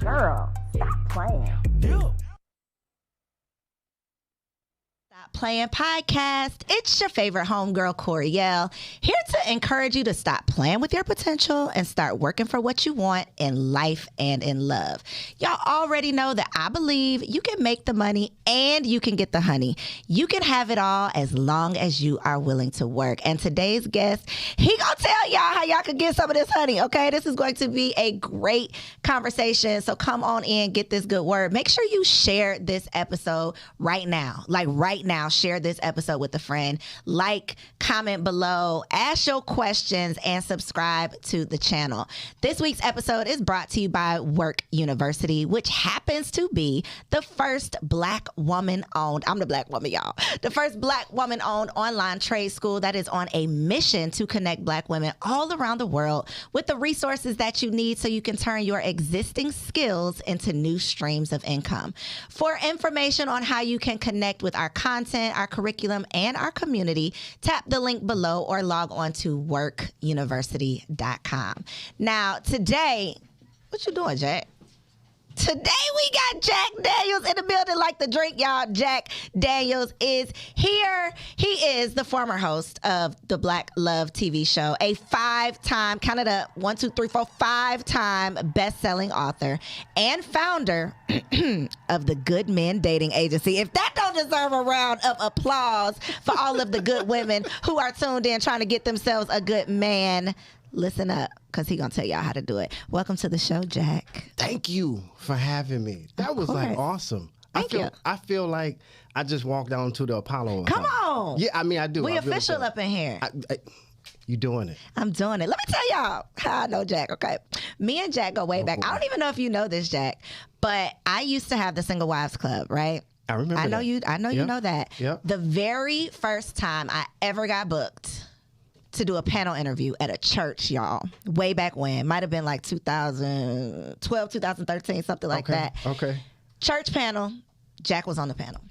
Girl, stop playing. Yeah. Stop Playin podcast. It's your favorite homegirl, Koereyelle, here to encourage you to stop playing with your potential and start working for what you want in life and in love. Y'all already know that I believe you can make the money and you can get the honey. You can have it all as long as you are willing to work. And today's guest, he gonna tell y'all how y'all can get some of this honey, okay? This is going to be a great conversation. So come on in, get this good word. Make sure you share this episode right now. Like right now, share this episode with a friend. Like, comment below, ask your questions, and subscribe to the channel. This week's episode is brought to you by Work University, which happens to be the first Black woman-owned, I'm the Black woman, y'all, the first Black woman-owned online trade school that is on a mission to connect Black women all around the world with the resources that you need so you can turn your existing skills into new streams of income. For information on how you can connect with our content, our curriculum, and our community, tap the link below or log on to workuniversity.com. Now, today, what you doing, Jack? Today we got Jack Daniels in the building like the drink, y'all. Jack Daniels is here. He is the former host of the Black Love TV show, a five-time, count it up, 1, 2, 3, 4, five-time best-selling author and founder of the Goodmen dating agency. If that don't deserve a round of applause for all of the good women who are tuned in trying to get themselves a good man, listen up, because he gonna tell y'all how to do it. Welcome to the show, Jack. Thank you for having me. That was like awesome. Thank you. I feel like I just walked down to the Apollo. Come on. Yeah, I mean, I do. We I really official do. up in here. You doing it. I'm doing it. Let me tell y'all how I know Jack, okay? Me and Jack go way back. I don't even know if you know this, Jack, but I used to have the Single Wives Club, right? I remember I know that. you know that. Yep. The very first time I ever got booked to do a panel interview at a church, y'all, way back when, might have been like 2012, 2013, something like that. Okay. Church panel, Jack was on the panel.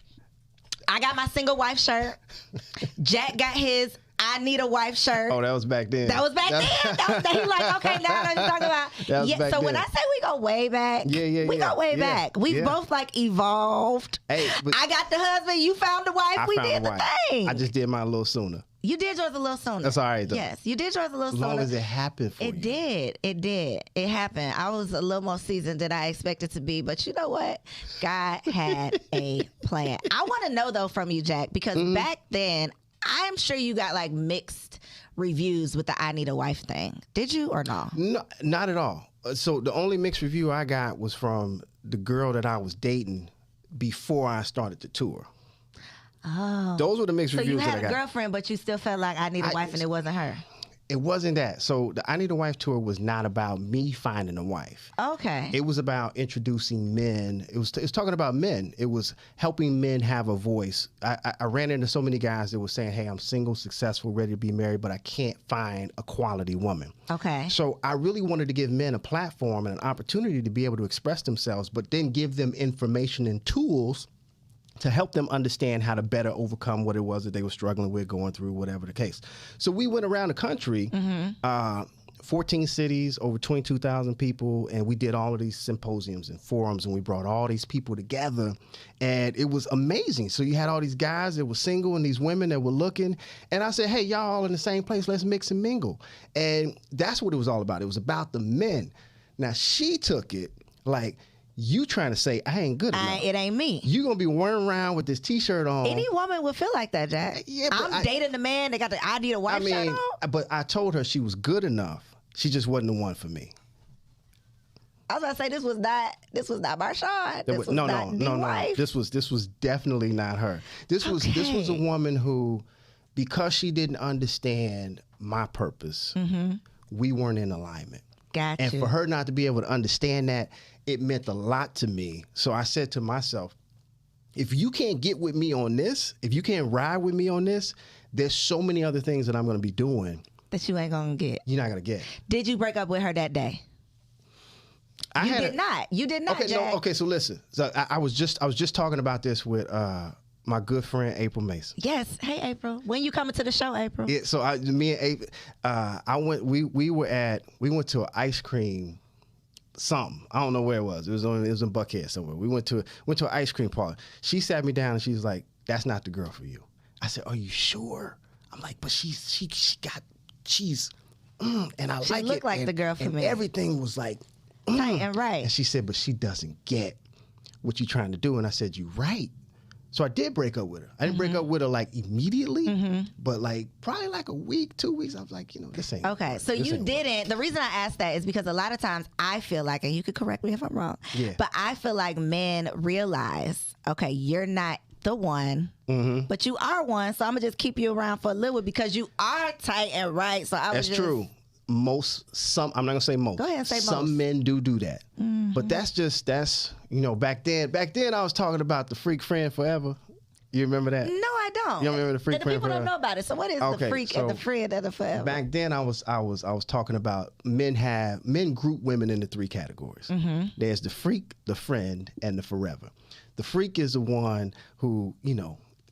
I got my single wife shirt. Jack got his I need a wife shirt. Oh, that was back then. That was back then. He like, okay, now I know you're talking about. That was Yeah, back so when then. I say we go way back, we go way Yeah, back. We've yeah. both like evolved. Hey, but I got the husband, you found the wife, we found did a the wife. thing. I just did mine a little sooner. You did yours a little sooner. That's all right, though. Yes, you did yours a little As sooner. long as it happened for you. It did. It did. It happened. I was a little more seasoned than I expected to be, but you know what? God had a plan. I want to know though from you, Jack, because back then, I'm sure you got like mixed reviews with the I need a wife thing. Did you or no? No, not at all. So the only mixed review I got was from the girl that I was dating before I started the tour. Oh. Those were the mixed So you reviews that had I a got. girlfriend, but you still felt like I need a wife and it wasn't her. It wasn't that. So the I Need a Wife tour was not about me finding a wife. Okay. It was about introducing men. It was talking about men. It was helping men have a voice. I ran into so many guys that were saying, hey, I'm single, successful, ready to be married, but I can't find a quality woman. Okay. So I really wanted to give men a platform and an opportunity to be able to express themselves, but then give them information and tools to help them understand how to better overcome what it was that they were struggling with, going through, whatever the case. So we went around the country, 14 cities, over 22,000 people, and we did all of these symposiums and forums, and we brought all these people together, and it was amazing. So you had all these guys that were single and these women that were looking, and I said, hey, y'all all in the same place, let's mix and mingle. And that's what it was all about. It was about the men. Now, she took it like, you trying to say I ain't good enough. It ain't me. You gonna be wearing around with this T-shirt on. Any woman would feel like that, Jack. Yeah, but I'm dating the man that got the I need a wife shirt on. But I told her she was good enough. She just wasn't the one for me. I was gonna say this was not Marshawn. This was not the wife. This was definitely not her. This was a woman who, because she didn't understand my purpose, we weren't in alignment. Gotcha. And for her not to be able to understand that, it meant a lot to me. So I said to myself, if you can't get with me on this, if you can't ride with me on this, there's so many other things that I'm going to be doing that you ain't gonna get. You're not going to get. Did you break up with her that day? You did not. You did not, okay, Jack. Okay, so listen. So I was just talking about this with my good friend April Mason. Yes. Hey, April. When you coming to the show, April? Yeah. So me and April, we went to an ice cream something. I don't know where it was. It was in Buckhead somewhere. We went to an ice cream parlor. She sat me down and she was like, "That's not the girl for you." I said, "Are you sure?" I'm like, "But she's and I She like it." looked like the girl for me. Everything was like Tight and right. And she said, "But she doesn't get what you're trying to do." And I said, "You're right." So I did break up with her. I didn't break up with her like immediately, but like probably like a week, 2 weeks. I was like, this ain't okay. So you didn't. The reason I asked that is because a lot of times I feel like, and you could correct me if I'm wrong, but I feel like men realize, okay, you're not the one, but you are one. So I'm gonna just keep you around for a little bit because you are tight and right. So That's true. I'm not gonna say most. Go ahead and say some most. men do that, but that's back then I was talking about the freak friend forever. You remember that? No, I don't. You don't remember the freak friend people forever? don't know about it. So what is the freak and the friend and the forever? Back then I was talking about men group women into 3 categories. There's the freak, the friend, and the forever. The freak is the one who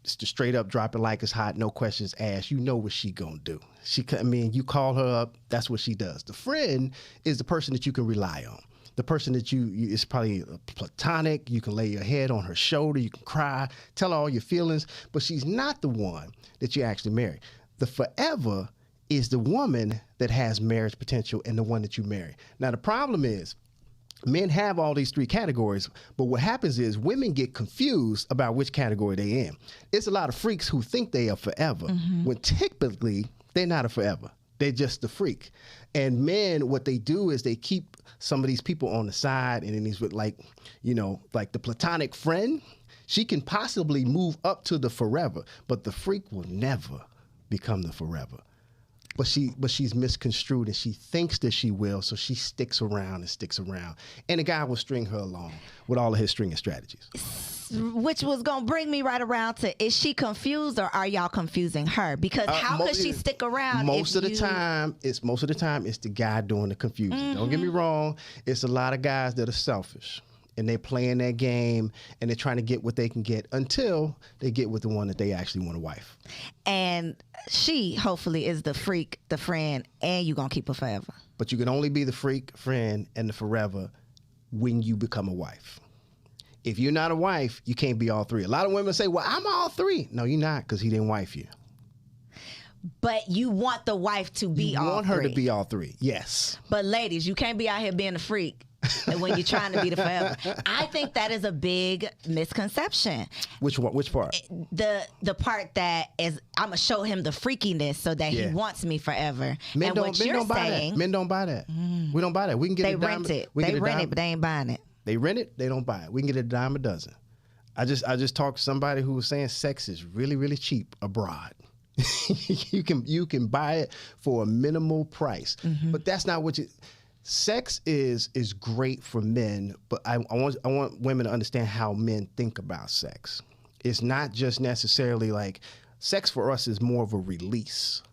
it's the straight up drop it like it's hot, no questions asked. You know what she gonna do. You call her up, that's what she does. The friend is the person that you can rely on. The person that it's probably platonic. You can lay your head on her shoulder. You can cry, tell her all your feelings, but she's not the one that you actually marry. The forever is the woman that has marriage potential and the one that you marry. Now, the problem is, men have all these 3 categories, but what happens is women get confused about which category they're in. It's a lot of freaks who think they are forever, when typically they're not a forever. They're just the freak. And men, what they do is they keep some of these people on the side, and then these like the platonic friend, she can possibly move up to the forever, but the freak will never become the forever. But she's misconstrued, and she thinks that she will, so she sticks around. And the guy will string her along with all of his stringing strategies. Which was going to bring me right around to, is she confused or are y'all confusing her? Because how could she stick around? Most of the time, it's the guy doing the confusing. Don't get me wrong. It's a lot of guys that are selfish. And they're playing that game, and they're trying to get what they can get until they get with the one that they actually want a wife. And she, hopefully, is the freak, the friend, and you're going to keep her forever. But you can only be the freak, friend, and the forever when you become a wife. If you're not a wife, you can't be all 3. A lot of women say, well, I'm all 3. No, you're not, because he didn't wife you. But you want the wife to be all 3. You want her to be all 3, yes. But ladies, you can't be out here being a freak. And when you're trying to be the forever. I think that is a big misconception. Which one? Which part? The part that is, I'm going to show him the freakiness so that he wants me forever. Men don't buy that. Men don't buy that. We don't buy that. We can get They rent it. They rent it, but they ain't buying it. They rent it. They don't buy it. We can get a dime a dozen. I just talked to somebody who was saying sex is really, really cheap abroad. You can buy it for a minimal price. But that's not what you... Sex is great for men, but I want women to understand how men think about sex. It's not just necessarily like, sex for us is more of a release.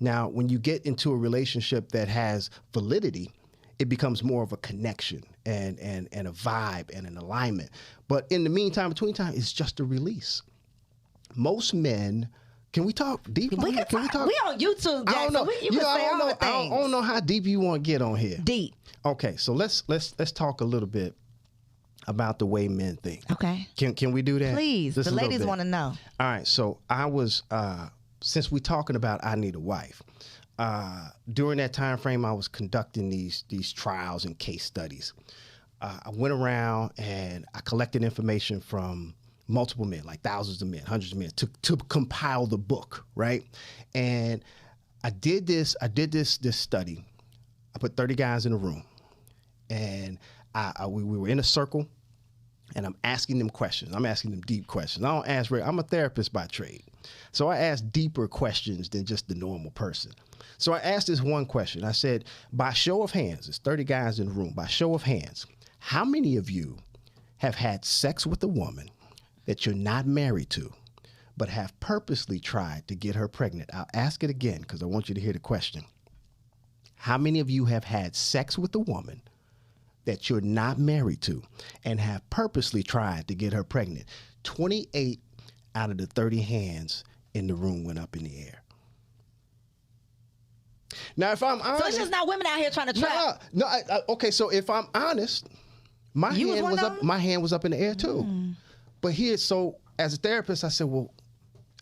Now, when you get into a relationship that has validity, it becomes more of a connection and a vibe and an alignment. But in the meantime, between time, it's just a release. Most men... Can we talk deep? We can talk. We on YouTube, Jack, I don't know. So you can say all the things. I don't know how deep you want to get on here. Deep. Okay, so let's talk a little bit about the way men think. Okay. Can we do that? Please. Just the ladies want to know. All right. So I was since we're talking about I need a wife. During that time frame, I was conducting these trials and case studies. I went around and I collected information from multiple men, like thousands of men, hundreds of men, to compile the book, right? And I did this study. I put 30 guys in a room, and we were in a circle, and I'm asking them questions. I'm asking them deep questions. I don't ask. I'm a therapist by trade, so I ask deeper questions than just the normal person. So I asked this one question. I said, by show of hands, there's 30 guys in the room. By show of hands, how many of you have had sex with a woman that you're not married to, but have purposely tried to get her pregnant? I'll ask it again because I want you to hear the question. How many of you have had sex with a woman that you're not married to and have purposely tried to get her pregnant? 28 out of the 30 hands in the room went up in the air. Now, if I'm honest, So it's just not women out here trying to trap. Okay, so if I'm honest, my hand was up in the air too. But so as a therapist, I said, well,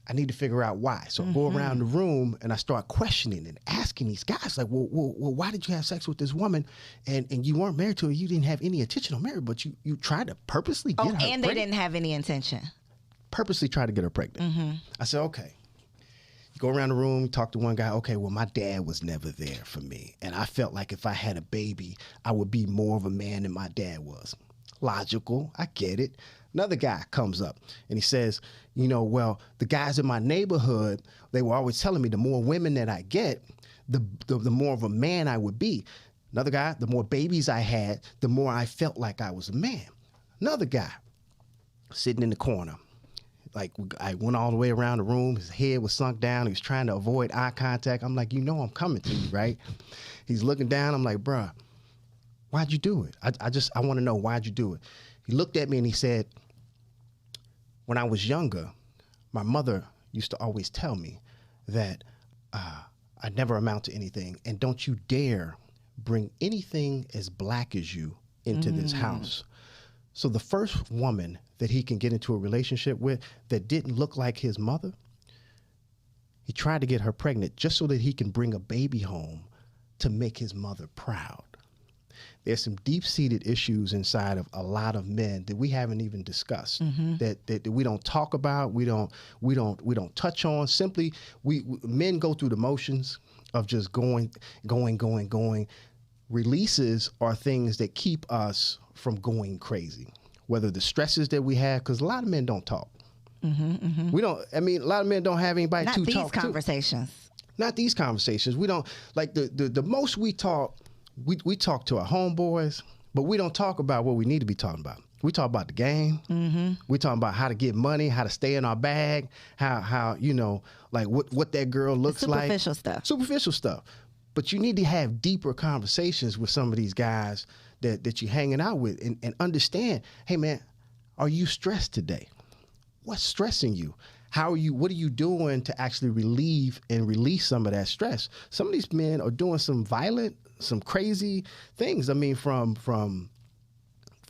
I need to figure out why. So I go around the room and I start questioning and asking these guys, like, well, why did you have sex with this woman and you weren't married to her? You didn't have any intention on marriage, but you tried to purposely get her pregnant. And they didn't have any intention. Purposely tried to get her pregnant. I said, okay. You go around the room, talk to one guy. Okay, well, my dad was never there for me. And I felt like if I had a baby, I would be more of a man than my dad was. Logical. I get it. Another guy comes up and he says, well, the guys in my neighborhood, they were always telling me the more women that I get, the more of a man I would be. Another guy, the more babies I had, the more I felt like I was a man. Another guy sitting in the corner. Like, I went all the way around the room. His head was sunk down. He was trying to avoid eye contact. I'm like, I'm coming to you, right? He's looking down. I'm like, bruh, why'd you do it? I want to know, why'd you do it? He looked at me and he said, when I was younger, my mother used to always tell me that I'd never amount to anything. And don't you dare bring anything as black as you into this house. So the first woman that he can get into a relationship with that didn't look like his mother, he tried to get her pregnant just so that he can bring a baby home to make his mother proud. There's some deep-seated issues inside of a lot of men that we haven't even discussed, that we don't talk about, we don't touch on. Simply, men go through the motions of just going. Releases are things that keep us from going crazy. Whether the stresses that we have, because a lot of men don't talk. We don't. I mean, a lot of men don't have anybody to talk to. Not these conversations. Not these conversations. We don't like the most we talk. We talk to our homeboys, but we don't talk about what we need to be talking about. We talk about the game. We talk about how to get money, how to stay in our bag, how like what that girl looks like. Superficial stuff. But you need to have deeper conversations with some of these guys that you're hanging out with and understand, hey man, are you stressed today? What's stressing you? What are you doing to actually relieve and release some of that stress? Some of these men are doing some violent, some crazy things. I mean, from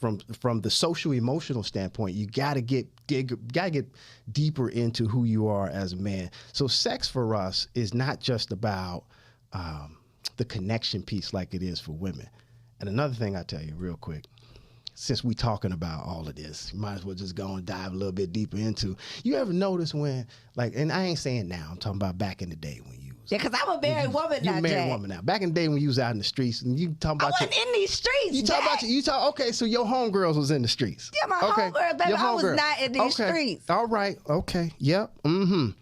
the social emotional standpoint, you gotta get deeper into who you are as a man. So sex for us is not just about the connection piece like it is for women. And another thing I tell you real quick, since we talking about all of this, you might as well just go and dive a little bit deeper into. You ever notice when, like, and I ain't saying now, I'm talking about back in the day when you was. Yeah, because I'm a married woman now, You're a married woman now. Back in the day when you was out in the streets and you talking about I wasn't in these streets, okay, so your homegirls was in the streets. Yeah, my homegirls, baby, I was not in these streets. All right, okay, yep, your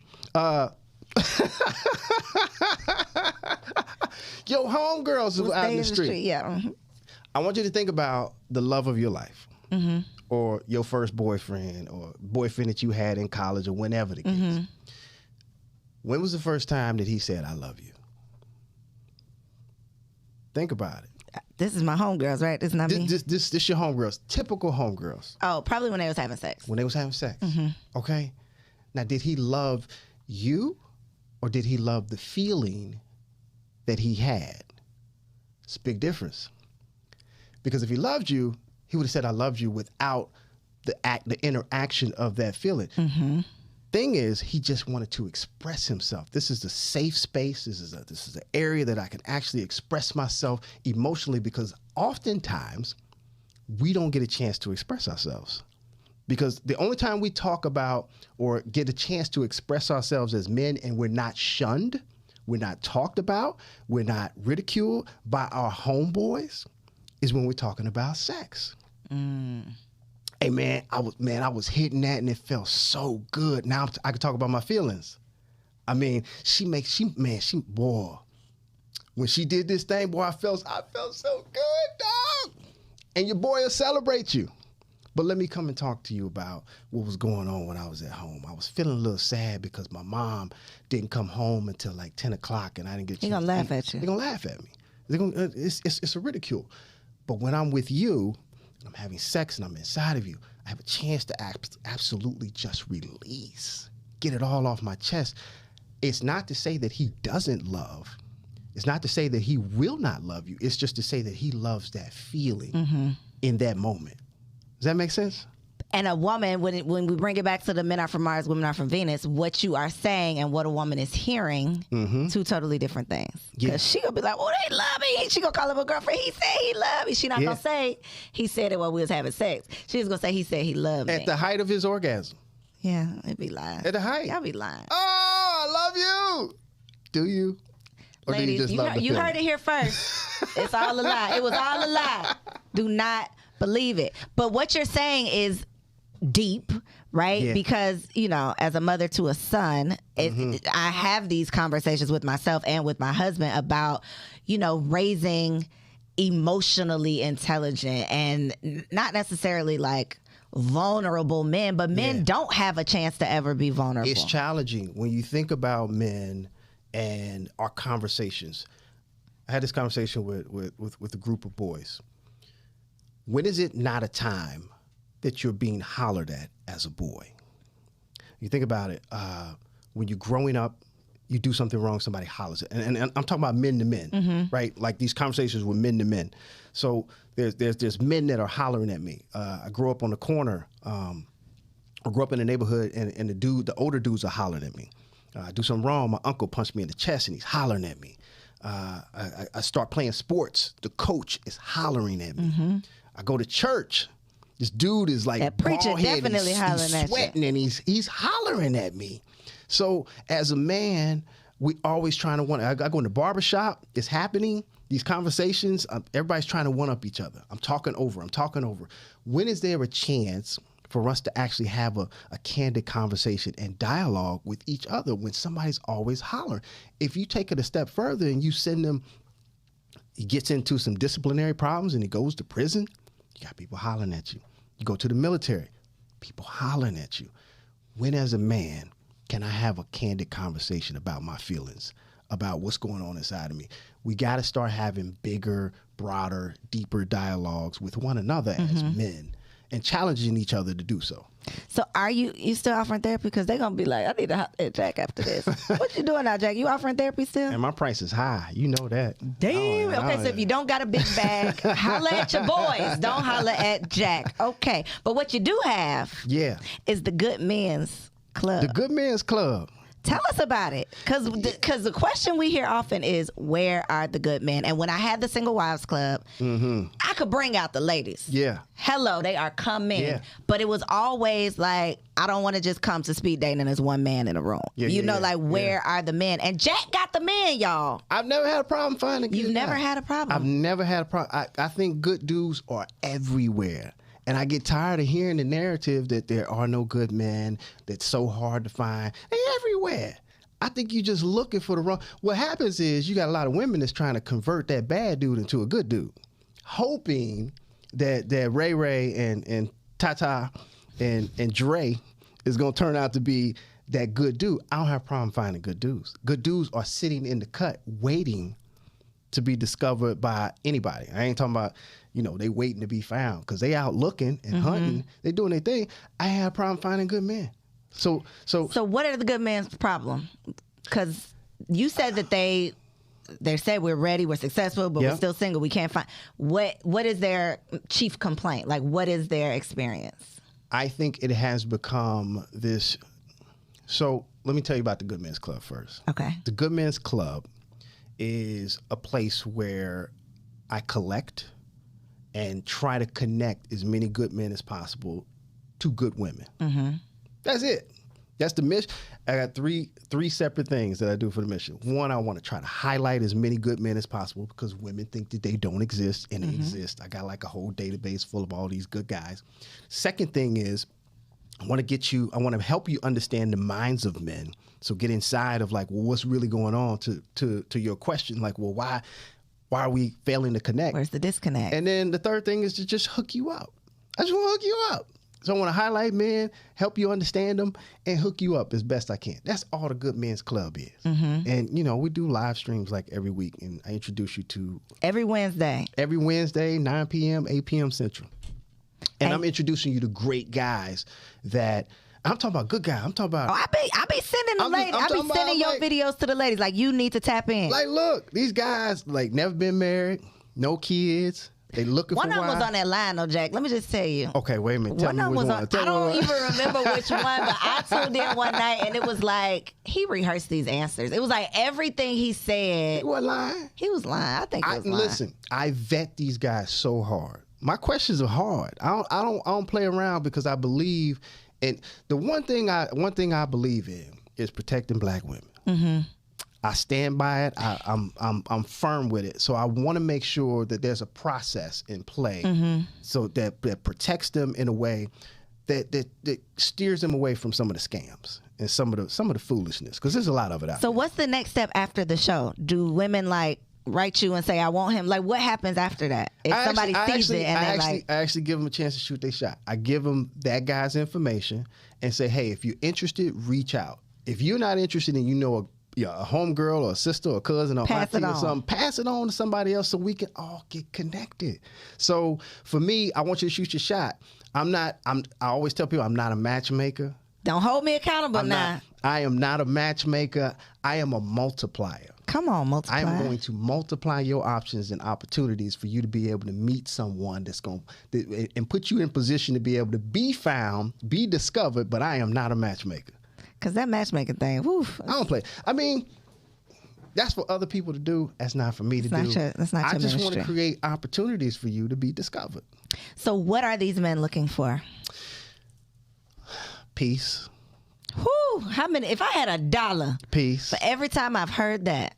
homegirls was out in the street. Yeah. I want you to think about the love of your life, or your first boyfriend, or boyfriend that you had in college, or whenever the case. When was the first time that he said, "I love you"? Think about it. This is my homegirls, right? This is not me. This your homegirls, typical homegirls. Oh, probably when they was having sex. When they was having sex. Okay. Now, did he love you, or did he love the feeling that he had? It's a big difference. Because if he loved you, he would have said, "I loved you" without the interaction of that feeling. Thing is, he just wanted to express himself. This is a safe space. This is an area that I can actually express myself emotionally, because oftentimes we don't get a chance to express ourselves. Because the only time we talk about or get a chance to express ourselves as men and we're not shunned, we're not talked about, we're not ridiculed by our homeboys, is when we're talking about sex. Hey man, I was hitting that and it felt so good. Now I can talk about my feelings. I mean, boy, when she did this thing, boy, I felt so good, dog. And your boy will celebrate you. But let me come and talk to you about what was going on when I was at home. I was feeling a little sad because my mom didn't come home until like 10 o'clock and I didn't get a chance. They're going to laugh at you. They're going to laugh at me. It's a ridicule. But when I'm with you, and I'm having sex and I'm inside of you, I have a chance to absolutely just release, get it all off my chest. It's not to say that he doesn't love. It's not to say that he will not love you. It's just to say that he loves that feeling in that moment. Does that make sense? And a woman, when we bring it back to the men are from Mars, women are from Venus, what you are saying and what a woman is hearing, two totally different things. Because she gonna be like, "Oh, they love me." She gonna call him a girlfriend. He said he loved me. She not gonna say he said it while we was having sex. She's gonna say he said he loved me at the height of his orgasm. Yeah, it'd be lying. At the height, y'all be lying. Oh, I love you. Do you? Or ladies, do you just love the you heard it here first. It's all a lie. It was all a lie. Do not believe it. But what you're saying is deep, right? Yeah. Because, you know, as a mother to a son, I have these conversations with myself and with my husband about, you know, raising emotionally intelligent and not necessarily like vulnerable men, but men don't have a chance to ever be vulnerable. It's challenging when you think about men and our conversations. I had this conversation with a group of boys. When is it not a time that you're being hollered at as a boy? You think about it, when you're growing up, you do something wrong, somebody hollers it. And I'm talking about men to men, right? Like these conversations with men to men. So there's men that are hollering at me. I grew up on the corner, I grew up in the neighborhood, and the older dudes are hollering at me. I do something wrong, my uncle punched me in the chest and he's hollering at me. I start playing sports, the coach is hollering at me. I go to church, this dude is like that preacher definitely hollering he's at sweating you. And he's hollering at me. So as a man, we always trying to I go in the barbershop, it's happening, these conversations, everybody's trying to one-up each other. I'm talking over. When is there a chance for us to actually have a candid conversation and dialogue with each other when somebody's always hollering? If you take it a step further and you send them, he gets into some disciplinary problems and he goes to prison, you got people hollering at you. You go to the military, people hollering at you. When as a man can I have a candid conversation about my feelings, about what's going on inside of me? We got to start having bigger, broader, deeper dialogues with one another as men and challenging each other to do so. So are you still offering therapy? Because they're going to be like, I need to holler at Jack after this. What you doing now, Jack? You offering therapy still? And my price is high. You know that. Damn. Okay, so if you don't got a big bag, holler at your boys. Don't holler at Jack. Okay. But what you do have is the Good Men's Club. The Good Men's Club. Tell us about it. Because the question we hear often is, where are the good men? And when I had the Single Wives Club, I could bring out the ladies. Yeah. Hello, they are coming. Yeah. But it was always like, I don't want to just come to speed dating and there's one man in the room. Where are the men? And Jack got the men, y'all. I've never had a problem finding good You've never guys. had a problem? I've never had a problem. I think good dudes are everywhere. And I get tired of hearing the narrative that there are no good men, that's so hard to find. They're everywhere. I think you're just looking for the wrong. What happens is you got a lot of women that's trying to convert that bad dude into a good dude, hoping that Ray Ray and Tata and Dre is going to turn out to be that good dude. I don't have a problem finding good dudes. Good dudes are sitting in the cut waiting to be discovered by anybody. I ain't talking about, they waiting to be found because they out looking and hunting. They doing their thing. I have a problem finding good men. So what are the good men's problem? Because you said that they said we're ready, we're successful, but we're still single. We can't find. What is their chief complaint? Like, what is their experience? I think it has become this. So let me tell you about the Good Men's Club first. Okay. The Good Men's Club is a place where I collect and try to connect as many good men as possible to good women. That's it. That's the mission. I got three separate things that I do for the mission. One, I want to try to highlight as many good men as possible because women think that they don't exist, and they exist. I got like a whole database full of all these good guys. Second thing is, I want to help you understand the minds of men. So get inside of like, well, what's really going on to your question? Like, well, why are we failing to connect? Where's the disconnect? And then the third thing is to just hook you up. I just want to hook you up. So I want to highlight men, help you understand them, and hook you up as best I can. That's all the Good Men's Club is. And, we do live streams like every week, and I introduce you to... Every Wednesday, 9 p.m., 8 p.m. Central. And I'm introducing you to great guys that I'm talking about good guy. I'm talking about. Oh, I be sending the ladies. I be sending your videos to the ladies. Like, you need to tap in. Like, look, these guys like never been married, no kids. They looking one for of them was on that line, though, Jack. Let me just tell you. Okay, wait a minute. Tell One me of them which was one. on. I don't even remember which one, but I tuned in one night and it was like he rehearsed these answers. It was like everything he said. He wasn't lying. He was lying. I think he was lying. Listen, I vet these guys so hard. My questions are hard. I don't play around because I believe, and the one thing I believe in is protecting black women. Mm-hmm. I stand by it. I'm firm with it. So I want to make sure that there's a process in play, so that protects them in a way that steers them away from some of the scams and some of the foolishness, because there's a lot of it out there. So what's the next step after the show? Do women like write you and say, I want him? Like, what happens after that? If somebody sees it and I actually give them a chance to shoot their shot. I give them that guy's information and say, hey, if you're interested, reach out. If you're not interested and you know a homegirl or a sister or a cousin or auntie or something, pass it on to somebody else so we can all get connected. So for me, I want you to shoot your shot. I always tell people I'm not a matchmaker. Don't hold me accountable now. I am not a matchmaker. I am a multiplier. Come on, multiply. I am going to multiply your options and opportunities for you to be able to meet someone that's going to and put you in position to be able to be found, be discovered, but I am not a matchmaker. Because that matchmaking thing, whew. I don't play. I mean, that's for other people to do. That's not for me to do. That's not your I just want ministry. to create opportunities for you to be discovered. So what are these men looking for? Peace. Whew, how many? If I had $1 Peace. for every time I've heard that,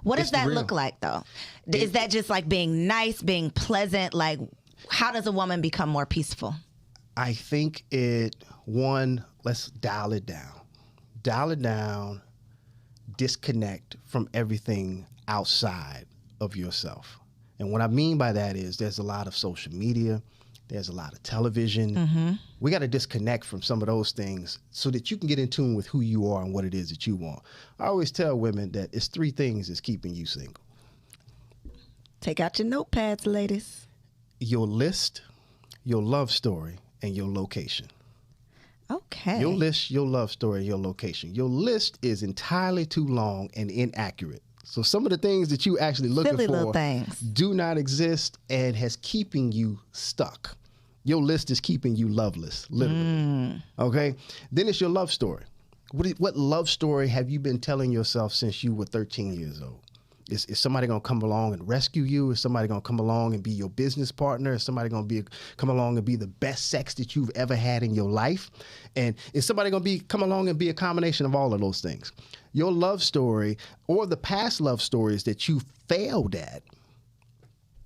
what does that look like, though? Is that just like being nice, being pleasant? Like, how does a woman become more peaceful? I think let's dial it down. Dial it down, disconnect from everything outside of yourself. And what I mean by that is there's a lot of social media, there's a lot of television. Mm-hmm. We got to disconnect from some of those things so that you can get in tune with who you are and what it is that you want. I always tell women that it's 3 things that's keeping you single. Take out your notepads, ladies. Your list, your love story, and your location. Okay. Your list, your love story, your location. Your list is entirely too long and inaccurate. So some of the things that you actually looking Silly for little things do not exist and has keeping you stuck. Your list is keeping you loveless, literally. Okay? Then it's your love story. What love story have you been telling yourself since you were 13 years old? Is somebody going to come along and rescue you? Is somebody going to come along and be your business partner? Is somebody going to come along and be the best sex that you've ever had in your life? And is somebody going to come along and be a combination of all of those things? Your love story or the past love stories that you failed at,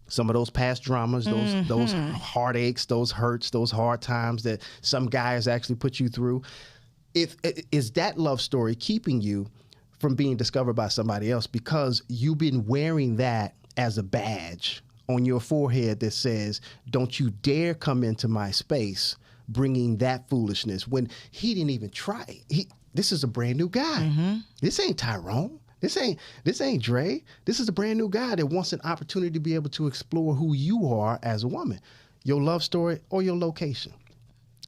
some of those past dramas, those heartaches, those hurts, those hard times that some guys actually put you through, is that love story keeping you from being discovered by somebody else because you've been wearing that as a badge on your forehead that says, don't you dare come into my space bringing that foolishness, when he didn't even try. This is a brand new guy. Mm-hmm. This ain't Tyrone. This ain't Dre. This is a brand new guy that wants an opportunity to be able to explore who you are as a woman, your love story or your location.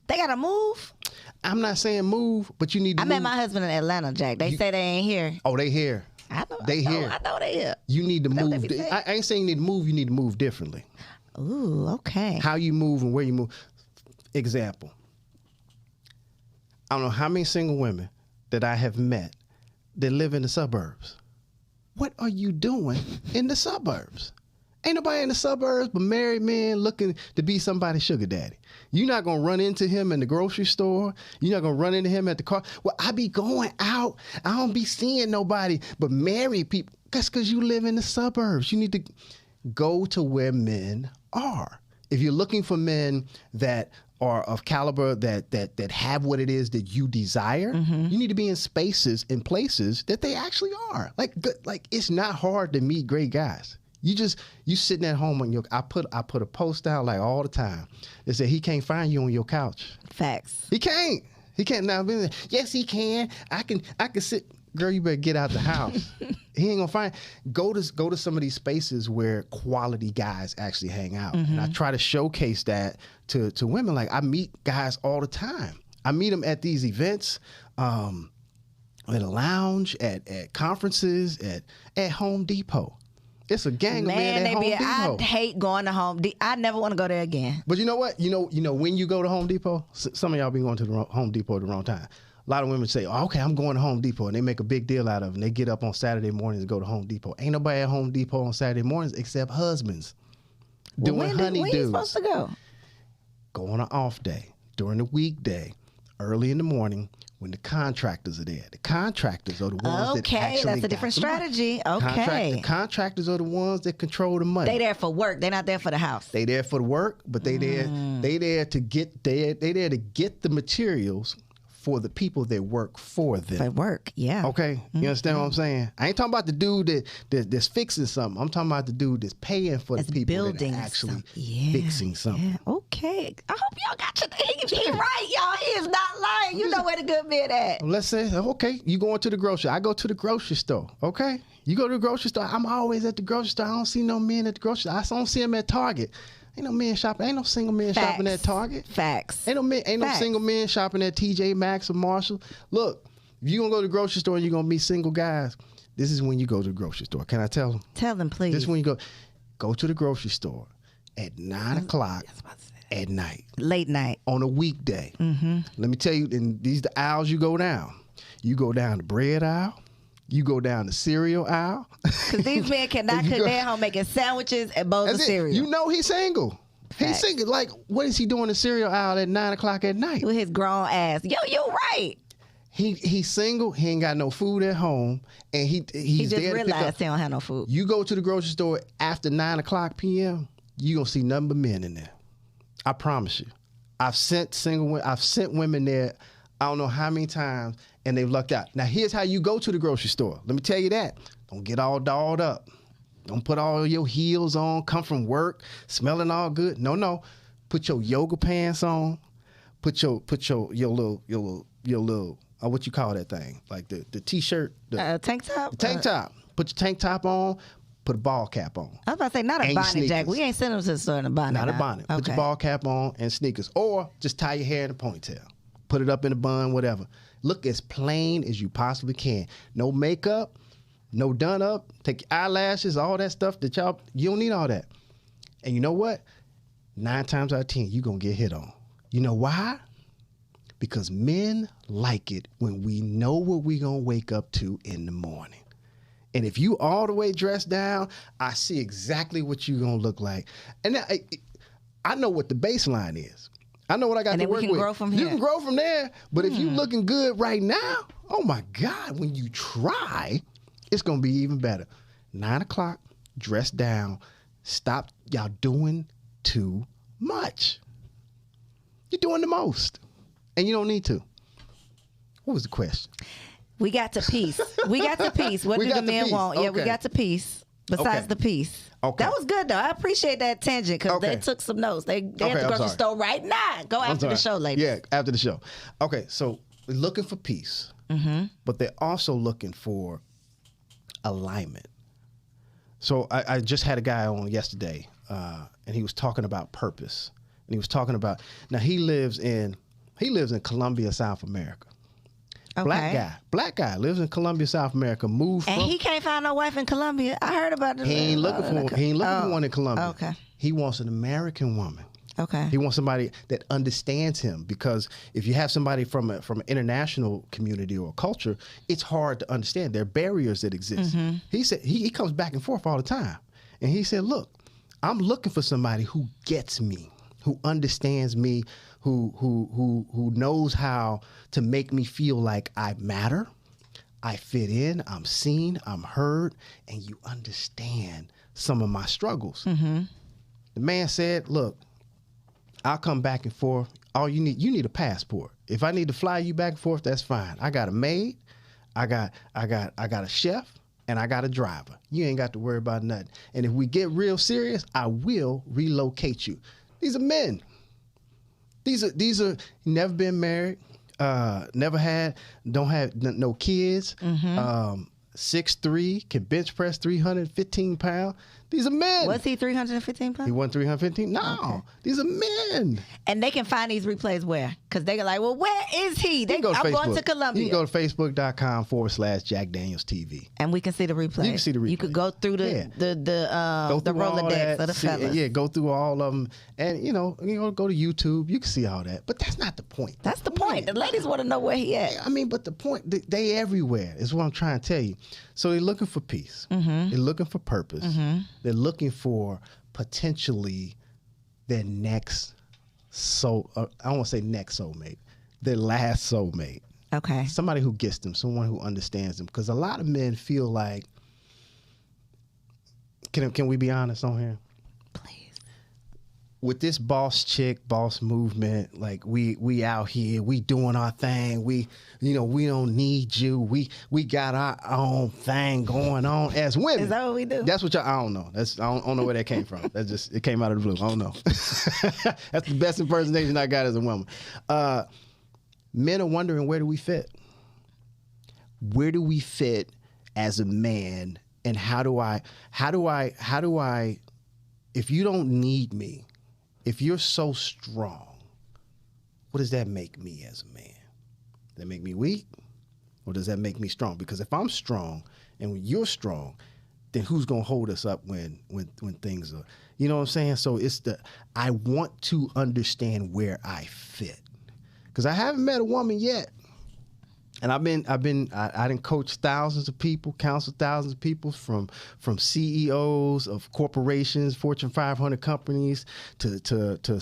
They got to move? I'm not saying move, but you need to move. met my husband in Atlanta, Jack. They say they ain't here. Oh, they here. I know they here. You need to move. I ain't saying you need to move. You need to move differently. Ooh, okay. How you move and where you move. Example. I don't know how many single women that I have met that live in the suburbs. What are you doing in the suburbs? Ain't nobody in the suburbs but married men looking to be somebody's sugar daddy. You're not going to run into him in the grocery store. You're not going to run into him at the car. Well, I be going out. I don't be seeing nobody but married people. That's because you live in the suburbs. You need to go to where men are. If you're looking for men that are of caliber, that have what it is that you desire, you need to be in spaces and places that they actually are. Like it's not hard to meet great guys. You sitting at home on I put a post out like all the time. They say he can't find you on your couch. Facts. He can't now. Yes, he can. I can sit. Girl, you better get out the house. He ain't gonna find. Go to some of these spaces where quality guys actually hang out, and I try to showcase that to women. Like I meet guys all the time. I meet them at these events, at a lounge, at conferences, at Home Depot. It's a gang of men at Home Depot. I hate going to Home Depot. I never want to go there again. But you know what? You know when you go to Home Depot, some of y'all be going to the Home Depot at the wrong time. A lot of women say, oh, okay, I'm going to Home Depot, and they make a big deal out of it, and they get up on Saturday mornings and go to Home Depot. Ain't nobody at Home Depot on Saturday mornings except husbands doing honeydews. When you supposed to go? Go on an off day, during the weekday, early in the morning, when the contractors are there. The contractors are the ones that actually that's a different strategy. The contractors are the ones that control the money. They there for work. They're not there for the house. They there for the work, but they there to get the materials for the people that work for them. For work, yeah. Okay, you understand what I'm saying? I ain't talking about the dude that's fixing something. I'm talking about the dude that's paying for the people that are actually fixing something. Yeah. Okay, I hope y'all got your. He right, y'all. He is not lying. You know where the good men at. Let's say, okay, you going to the grocery. I go to the grocery store. Okay, you go to the grocery store. I'm always at the grocery store. I don't see no men at the grocery store. I don't see them at Target. Ain't no men shopping. Ain't no single men shopping at Target. Facts. Ain't no single men shopping at TJ Maxx or Marshall. Look, if you gonna go to the grocery store and you're gonna meet single guys, this is when you go to the grocery store. Can I tell them? Tell them, please. This is when you go to the grocery store at 9 o'clock at night. Late night. On a weekday. Mm-hmm. Let me tell you, and these the aisles you go down. You go down the bread aisle. You go down the cereal aisle. Because these men cannot cook their home making sandwiches and bowls of cereal. You know he's single. He's single. Like, what is he doing in the cereal aisle at 9 o'clock at night? With his grown ass. Yo, you right. He's single. He ain't got no food at home. And he's just there to pick up. realized he don't have no food. You go to the grocery store after 9 o'clock p.m., you going to see nothing but men in there. I promise you. I've sent women there I don't know how many times, and they've lucked out. Now, here's how you go to the grocery store. Let me tell you that. Don't get all dolled up. Don't put all your heels on, come from work, smelling all good. No. Put your yoga pants on. Put your little what you call that thing? Like the t-shirt. Tank top? The tank top. Put your tank top on. Put a ball cap on. I was about to say, not a bonnet, Jack. We ain't sending them to the store in a bonnet. Not a bonnet. Okay. Put your ball cap on and sneakers. Or just tie your hair in a ponytail. Put it up in a bun, whatever. Look as plain as you possibly can. No makeup, no done up. Take your eyelashes, all that stuff you don't need all that. And you know what? 9 times out of 10, you're going to get hit on. You know why? Because men like it when we know what we're going to wake up to in the morning. And if you all the way dressed down, I see exactly what you're going to look like. And I know what the baseline is. I know what I got to work with. And then we can grow from here. You can grow from there. But if you looking good right now, oh my God, when you try, it's going to be even better. 9 o'clock, dress down. Stop y'all doing too much. You're doing the most. And you don't need to. What was the question? We got to peace. What do the men want? Okay. Yeah, we got to peace. Besides the peace. Okay. That was good, though. I appreciate that tangent because they took some notes. They at the grocery store right now. Go after the show, ladies. Yeah, after the show. Okay, so we're looking for peace, but they're also looking for alignment. So I just had a guy on yesterday, and he was talking about purpose. And he was talking about, now he lives in Colombia, South America. Okay. Black guy lives in Colombia, South America. He can't find no wife in Colombia. I heard about this. He ain't looking for one in Colombia. Okay. He wants an American woman. Okay. He wants somebody that understands him, because if you have somebody from an international community or culture, it's hard to understand. There are barriers that exist. He said he comes back and forth all the time, and he said, "Look, I'm looking for somebody who gets me, who understands me, who knows how to make me feel like I matter, I fit in, I'm seen, I'm heard, and you understand some of my struggles." The man said, "Look, I'll come back and forth. All you need a passport. If I need to fly you back and forth, that's fine. I got a maid, I got a chef, and I got a driver. You ain't got to worry about nothing. And if we get real serious, I will relocate you." These are men. These are never been married, don't have no kids, 6'3", can bench press 315 pounds. These are men. Was he 315 pounds? He won 315? No. Okay. These are men. And they can find these replays where? Because they're like, well, where is he? I'm going to Columbia. You can go to facebook.com/Jack Daniels TV. And we can see the replay. You can see the replay. You could go through the Rolodex of the fellas. Yeah, go through all of them. And, go to YouTube. You can see all that. But that's not the point. That's the point. The ladies want to know where he at. I mean, but the point, they everywhere is what I'm trying to tell you. So they're looking for peace. Mm-hmm. They're looking for purpose. Mm-hmm. They're looking for potentially their next soul. I don't want to say next soulmate. Their last soulmate. Okay. Somebody who gets them. Someone who understands them. Because a lot of men feel like, can we be honest on here? Please. With this boss chick, boss movement, like we out here, we doing our thing. We don't need you. We got our own thing going on as women. Is that what we do? That's what I don't know. I don't know where that came from. It came out of the blue. I don't know. That's the best impersonation I got as a woman. Men are wondering, where do we fit? Where do we fit as a man? And how do I, if you don't need me, if you're so strong, what does that make me as a man? Does that make me weak? Or does that make me strong? Because if I'm strong and when you're strong, then who's going to hold us up when things are, you know what I'm saying? So I want to understand where I fit. Because I haven't met a woman yet. And I didn't coach thousands of people, counsel thousands of people from CEOs of corporations, Fortune 500 companies, to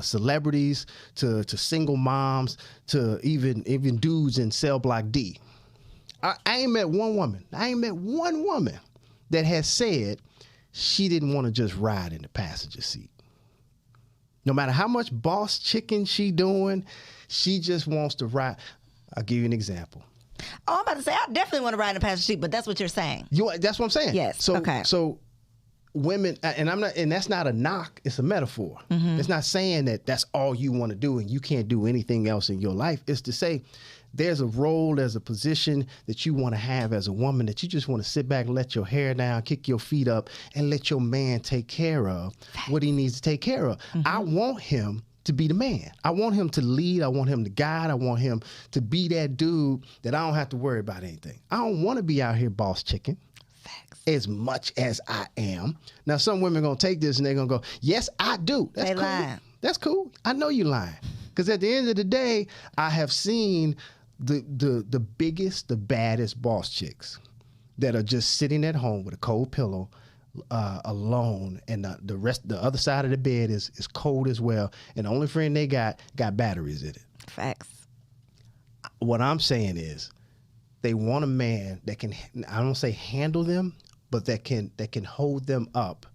celebrities, to single moms, to even dudes in cell block D. I ain't met one woman. I ain't met one woman that has said she didn't want to just ride in the passenger seat. No matter how much boss chicken she doing, she just wants to ride. I'll give you an example. Oh, I'm about to say, I definitely want to ride in the passenger seat, but that's what you're saying. That's what I'm saying. Yes. So women, and that's not a knock, it's a metaphor. Mm-hmm. It's not saying that that's all you want to do and you can't do anything else in your life. It's to say there's a role, there's a position that you want to have as a woman that you just want to sit back and let your hair down, kick your feet up, and let your man take care of what he needs to take care of. Mm-hmm. I want him to be the man. I want him to lead. I want him to guide. I want him to be that dude that I don't have to worry about anything. I don't want to be out here boss chicken. Facts. As much as I am. Now, some women are going to take this and they're going to go, yes, I do. That's they cool. lying. That's cool. I know you lying. Because at the end of the day, I have seen the biggest, the baddest boss chicks that are just sitting at home with a cold pillow, alone, and the other side of the bed is cold as well, and the only friend they got batteries in it. Facts. What I'm saying is they want a man that can, I don't say handle them, but that can hold them up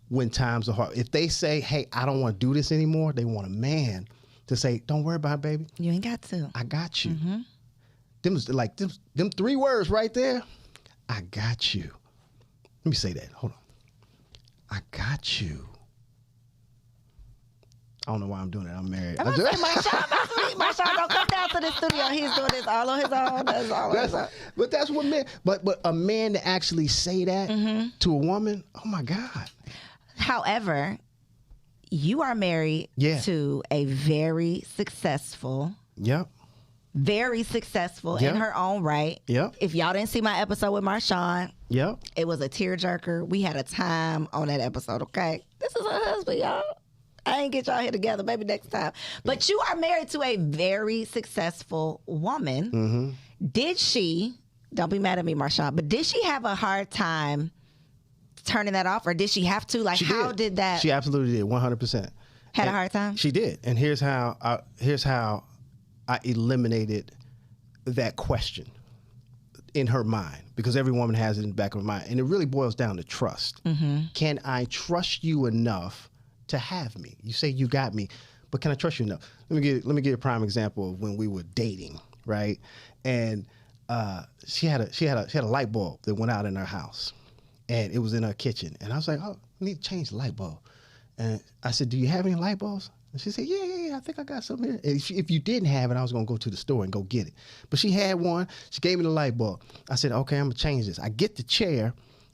when times are hard. If they say, hey, I don't want to do this anymore, they want a man to say, don't worry about it, baby. You ain't got to. I got you. Mm-hmm. Them 3 words right there, I got you. Let me say that. Hold on. I got you. I don't know why I'm doing it. I'm married. I'm gonna say Marshawn, don't come down to the studio. He's doing this all on his own. That's all on his own. But that's what men. But a man to actually say that to a woman, oh my God. However, you are married to a very successful. Yep. Very successful in her own right. Yep. If y'all didn't see my episode with Marshawn, it was a tearjerker. We had a time on that episode, okay? This is her husband, y'all. I ain't get y'all here together, maybe next time. But you are married to a very successful woman. Mm-hmm. Did she, don't be mad at me, Marshawn, but did she have a hard time turning that off, or did she have to? Like, how did that? She absolutely did, 100%. Had a hard time? She did. And here's how I eliminated that question in her mind, because every woman has it in the back of her mind. And it really boils down to trust. Mm-hmm. Can I trust you enough to have me? You say you got me, but can I trust you enough? Let me give you a prime example of when we were dating, right? And she had a light bulb that went out in her house, and it was in her kitchen. And I was like, oh, I need to change the light bulb. And I said, do you have any light bulbs? And she said, yeah, I think I got some here. And if you didn't have it, I was going to go to the store and go get it. But she had one. She gave me the light bulb. I said, okay, I'm going to change this. I get the chair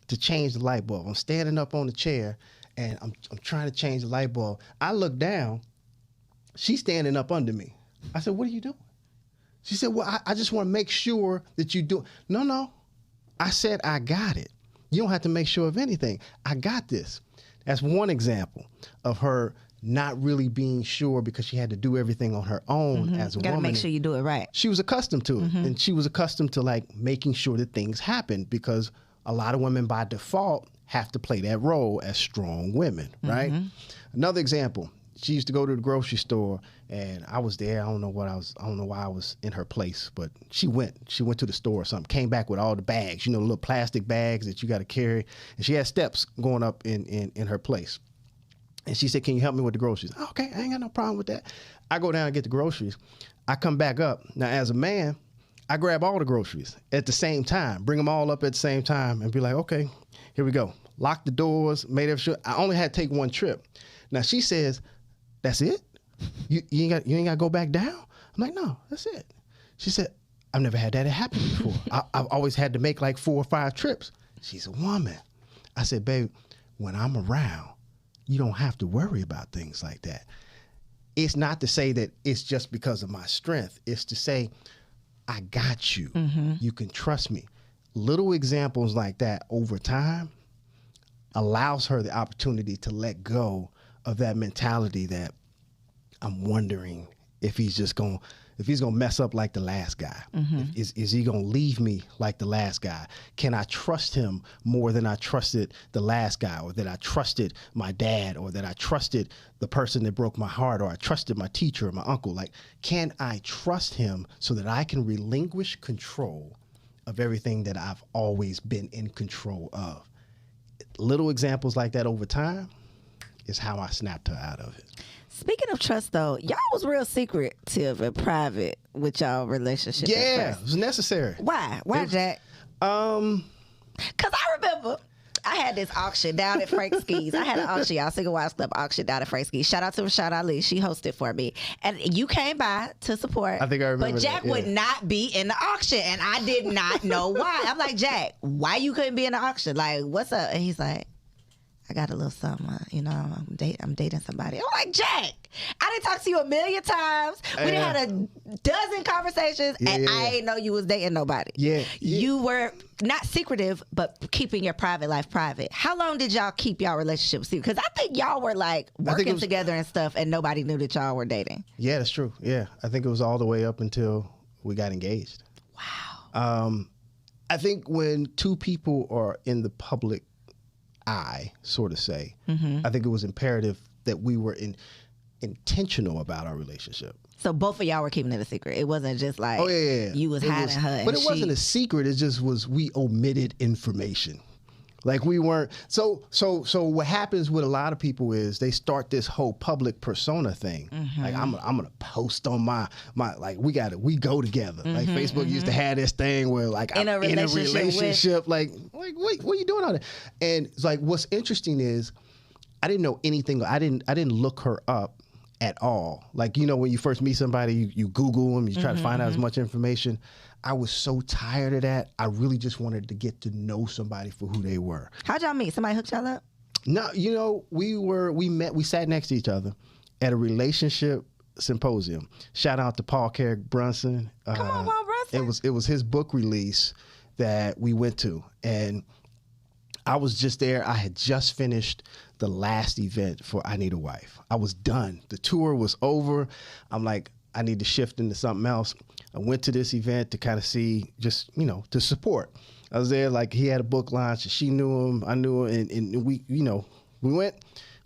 to change the light bulb. I'm standing up on the chair, and I'm trying to change the light bulb. I look down. She's standing up under me. I said, what are you doing? She said, well, I just want to make sure that you do. No. I said, I got it. You don't have to make sure of anything. I got this. That's one example of her not really being sure because she had to do everything on her own as a woman. You gotta make sure you do it right. She was accustomed to it. And she was accustomed to like making sure that things happen because a lot of women by default have to play that role as strong women, right? Another example, she used to go to the grocery store and I was there. I don't know why I was in her place, but she went to the store or something, came back with all the bags, the little plastic bags that you got to carry. And she had steps going up in her place. And she said, can you help me with the groceries? Oh, okay, I ain't got no problem with that. I go down and get the groceries. I come back up. Now, as a man, I grab all the groceries at the same time, bring them all up at the same time and be like, okay, here we go. Lock the doors, made sure. I only had to take one trip. Now, she says, that's it? You ain't got to go back down? I'm like, no, that's it. She said, I've never had that happen before. I've always had to make like 4 or 5 trips. She's a woman. I said, babe, when I'm around, you don't have to worry about things like that. It's not to say that it's just because of my strength. It's to say, I got you. You can trust me. Little examples like that over time allows her the opportunity to let go of that mentality that I'm wondering if he's gonna mess up like the last guy. Is he gonna leave me like the last guy? Can I trust him more than I trusted the last guy, or that I trusted my dad, or that I trusted the person that broke my heart, or I trusted my teacher or my uncle? Like, can I trust him so that I can relinquish control of everything that I've always been in control of? Little examples like that over time is how I snapped her out of it. Speaking of trust, though, y'all was real secretive and private with y'all relationship. Yeah, it was necessary. Why? Why, Jack? Because I remember I had this auction down at Frank Ski's. I had an auction, y'all, Single Wives Club auction down at Frank Ski's. Shout out to Rashad Ali. She hosted for me. And you came by to support. I think I remember But Jack that, yeah. would not be in the auction, and I did not know why. I'm like, Jack, why you couldn't be in the auction? Like, what's up? And he's like, I got a little something, I'm dating somebody. I'm like, Jack, I didn't talk to you a million times. We done had a dozen conversations, and I ain't know you was dating nobody. Yeah. You were not secretive, but keeping your private life private. How long did y'all keep y'all relationship secret? Because I think y'all were like working together and stuff, and nobody knew that y'all were dating. Yeah, that's true. Yeah, I think it was all the way up until we got engaged. Wow. I think when two people are in the public eye, sort of say, I think it was imperative that we were intentional about our relationship. So both of y'all were keeping it a secret. It wasn't just like you was hiding her. But it wasn't a secret. It just was we omitted information. Like we weren't. So what happens with a lot of people is they start this whole public persona thing. Like I'm gonna post on my like we go together. Like Facebook used to have this thing where like I'm in a relationship. Like what are you doing on it? And it's like what's interesting is I didn't know anything. I didn't look her up at all. Like when you first meet somebody, you Google them, you try to find out as much information. I was so tired of that. I really just wanted to get to know somebody for who they were. How'd y'all meet? Somebody hooked y'all up? No, we sat next to each other at a relationship symposium. Shout out to Paul Carrick Brunson. Come on, Paul Brunson. It was his book release that we went to, and I was just there. I had just finished the last event for I Need a Wife. I was done. The tour was over. I'm like, I need to shift into something else. I went to this event to kind of see, just, to support. I was there, like, he had a book launch, and she knew him, I knew her, and we, we went,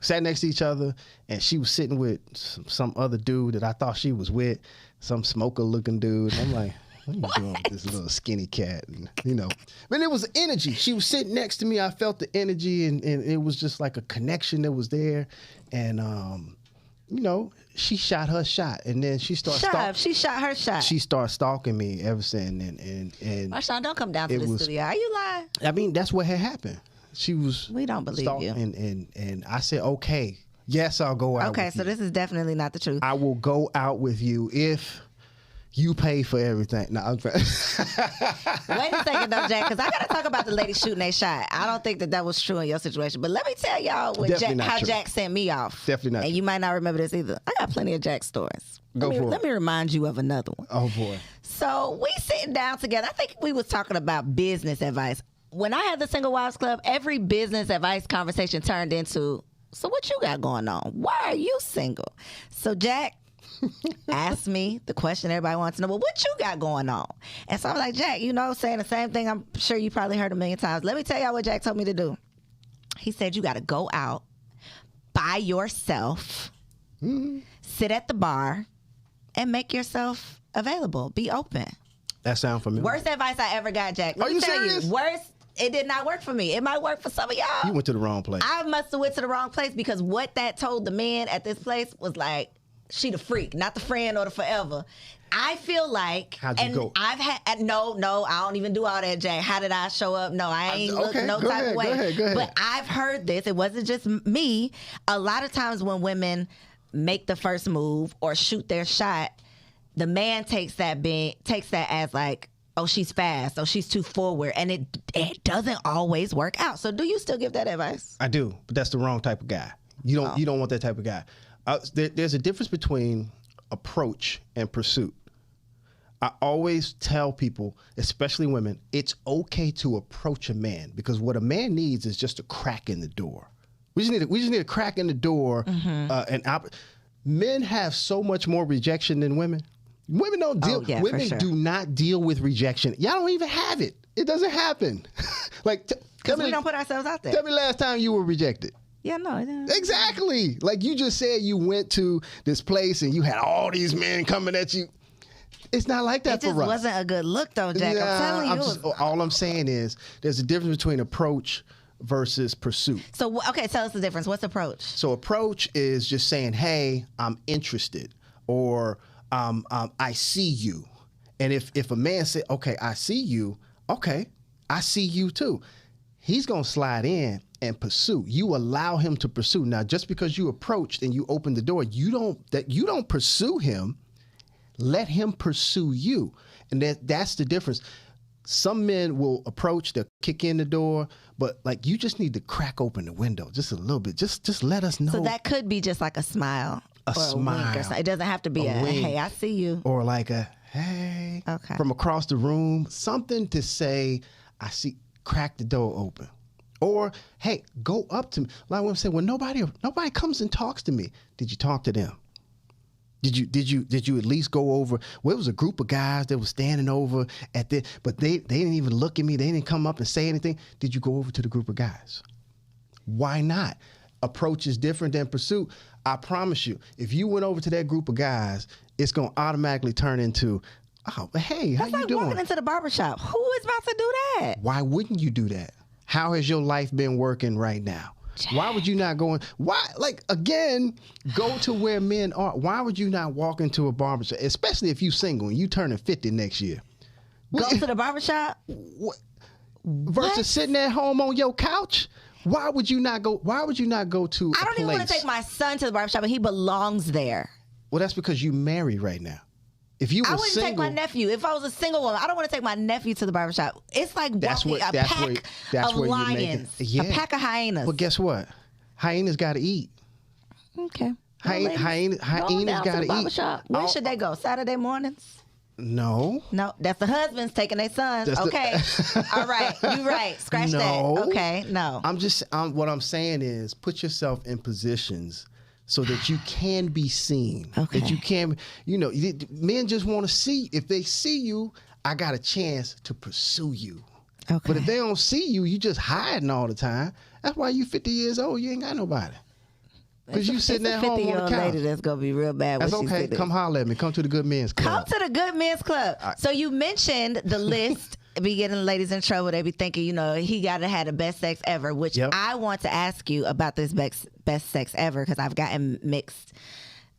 sat next to each other, and she was sitting with some other dude that I thought she was with, some smoker-looking dude. I'm like, what are you doing with this little skinny cat? And, But it was energy. She was sitting next to me. I felt the energy, and it was just like a connection that was there. And, she shot her shot, and then she started She shot her shot. She started stalking me ever since, and Marshawn, don't come down to the studio. Are you lying? I mean, that's what had happened. She was. We don't believe you. And I said, okay, yes, I'll go out. Okay, with so you. this is definitely not the truth. I will go out with you if You pay for everything. No, I'm trying. Wait a second, though, Jack, because I got to talk about the lady shooting their shot. I don't think that was true in your situation. But let me tell y'all how Jack sent me off. Definitely not. And true. you might not remember this either. I got plenty of Jack stories. Let me remind you of another one. Oh, boy. So we sitting down together. I think we was talking about business advice. When I had the Single Wives Club, every business advice conversation turned into, so what you got going on? Why are you single? So Jack asked me the question everybody wants to know, well, what you got going on? And so I was like, Jack, saying the same thing I'm sure you probably heard a million times. Let me tell y'all what Jack told me to do. He said, you got to go out by yourself, sit at the bar, and make yourself available. Be open. That sounds familiar. Worst advice I ever got, Jack. Let Are me you tell serious? you, worst. It did not work for me. It might work for some of y'all. You went to the wrong place. I must have went to the wrong place because what that told the men at this place was like, she the freak, not the friend or the forever. I feel like, how'd you go? I've had no, I don't even do all that, Jay. How did I show up? No, I ain't look no type of way. Go ahead. But I've heard this. It wasn't just me. A lot of times when women make the first move or shoot their shot, the man takes that as like, oh, she's fast, oh, she's too forward, and it doesn't always work out. So do you still give that advice? I do, but that's the wrong type of guy. You don't want that type of guy. There's a difference between approach and pursuit. I always tell people, especially women, it's okay to approach a man because what a man needs is just a crack in the door. We just need a crack in the door. Men have so much more rejection than women. Women don't deal. Women do not deal with rejection. Y'all don't even have it. It doesn't happen. Because we don't put ourselves out there. Tell me last time you were rejected. Yeah, no. Exactly. Like you just said, you went to this place and you had all these men coming at you. It's not like that for us. It just wasn't a good look, though, Jack. I'm telling you. All I'm saying is there's a difference between approach versus pursuit. So, okay, tell us the difference. What's approach? So approach is just saying, hey, I'm interested, or I see you. And if a man said, okay, I see you, okay, I see you too. He's going to slide in and pursue. You allow him to pursue. Now, just because you approached and you opened the door, you don't pursue him. Let him pursue you. And that's the difference. Some men will approach, they'll kick in the door, but like you just need to crack open the window just a little bit. Just let us know. So that could be just like a smile. A smile. Wink or something. It doesn't have to be a hey, I see you. Or like a hey. Okay. From across the room. Something to say, I see, crack the door open. Or, hey, go up to me. Like women say, well, nobody comes and talks to me. Did you talk to them? Did you at least go over? Well, it was a group of guys that were standing over at the, but they didn't even look at me. They didn't come up and say anything. Did you go over to the group of guys? Why not? Approach is different than pursuit. I promise you, if you went over to that group of guys, it's going to automatically turn into, oh, hey, how you doing? That's like walking into the barbershop. Who is about to do that? Why wouldn't you do that? How has your life been working right now? Why would you not go in? Why, like, again, go to where men are. Why would you not walk into a barbershop, especially if you're single and you turning 50 next year? Go to the barbershop? Versus sitting at home on your couch? Why would you not go? Why would you not go to I don't even want to take my son to the barbershop, and he belongs there. Well, that's because you married right now. If you were I wouldn't single, take my nephew. If I was a single woman, I don't want to take my nephew to the barbershop. It's like walking a pack of lions, a pack of hyenas. But guess what? Hyenas got to eat. Okay. Hyenas got to eat. When should they go? Saturday mornings? No, that's the husbands taking their sons. Okay. All right. You're right. Scratch that. Okay. No. What I'm saying is put yourself in positions so that you can be seen. Okay. That you can, men just want to see. If they see you, I got a chance to pursue you. Okay. But if they don't see you, you just hiding all the time. That's why you 50 years old, you ain't got nobody. Because you sitting at home on the couch. 50-year-old lady that's going to be real bad. That's okay. Come holler at me. Come to the Good Men's Club. Come to the Good Men's Club. So you mentioned the list. Be getting the ladies in trouble. They be thinking, he got to have the best sex ever, which I want to ask you about this best sex ever because I've gotten mixed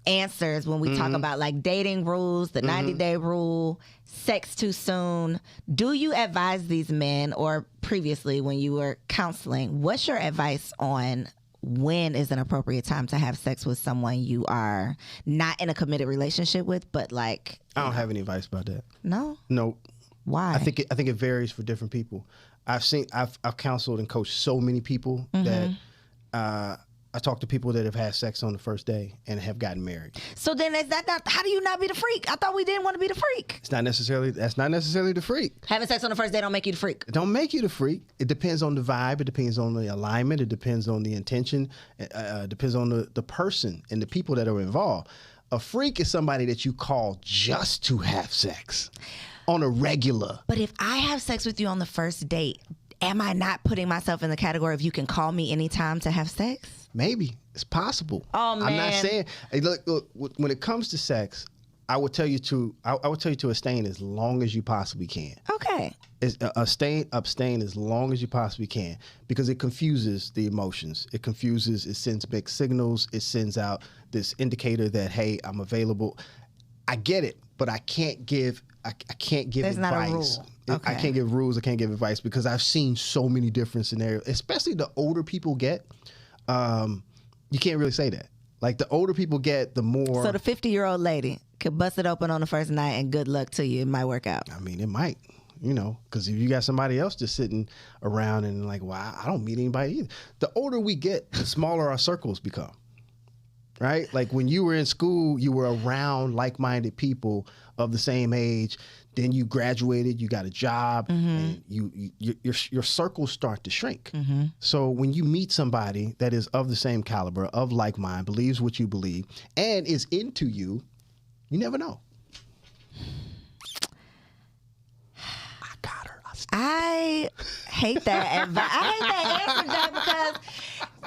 answers when we talk about like dating rules, the 90-day rule, sex too soon. Do you advise these men, or previously when you were counseling, what's your advice on when is an appropriate time to have sex with someone you are not in a committed relationship with, but like... I don't have any advice about that. No? No. Why? I think it varies for different people. I've counseled and coached so many people that I talk to people that have had sex on the first day and have gotten married. So then is that not, how do you not be the freak? I thought we didn't want to be the freak. That's not necessarily the freak. Having sex on the first day don't make you the freak. It don't make you the freak. It depends on the vibe. It depends on the alignment. It depends on the intention. It depends on the person and the people that are involved. A freak is somebody that you call just to have sex on a regular. But if I have sex with you on the first date, am I not putting myself in the category of you can call me anytime to have sex? Maybe. It's possible. Oh, man. I'm not saying. Hey, look, when it comes to sex, I would tell you to abstain as long as you possibly can. Okay. Abstain as long as you possibly can, because it confuses the emotions. It sends mixed signals. It sends out this indicator that, hey, I'm available. I get it, but I can't give There's advice. not a rule. Okay. I can't give rules. I can't give advice because I've seen so many different scenarios, especially the older people get. You can't really say that. Like, the older people get, the more... So the 50-year-old lady could bust it open on the first night and good luck to you. It might work out. I mean, it might, because if you got somebody else just sitting around and like, well, I don't meet anybody either. The older we get, the smaller our circles become, right? Like, when you were in school, you were around like-minded people of the same age. Then you graduated, you got a job, and your circles start to shrink. So when you meet somebody that is of the same caliber, of like mind, believes what you believe, and is into you, you never know. I got her. I hate that advice. I hate that answer, Jack, because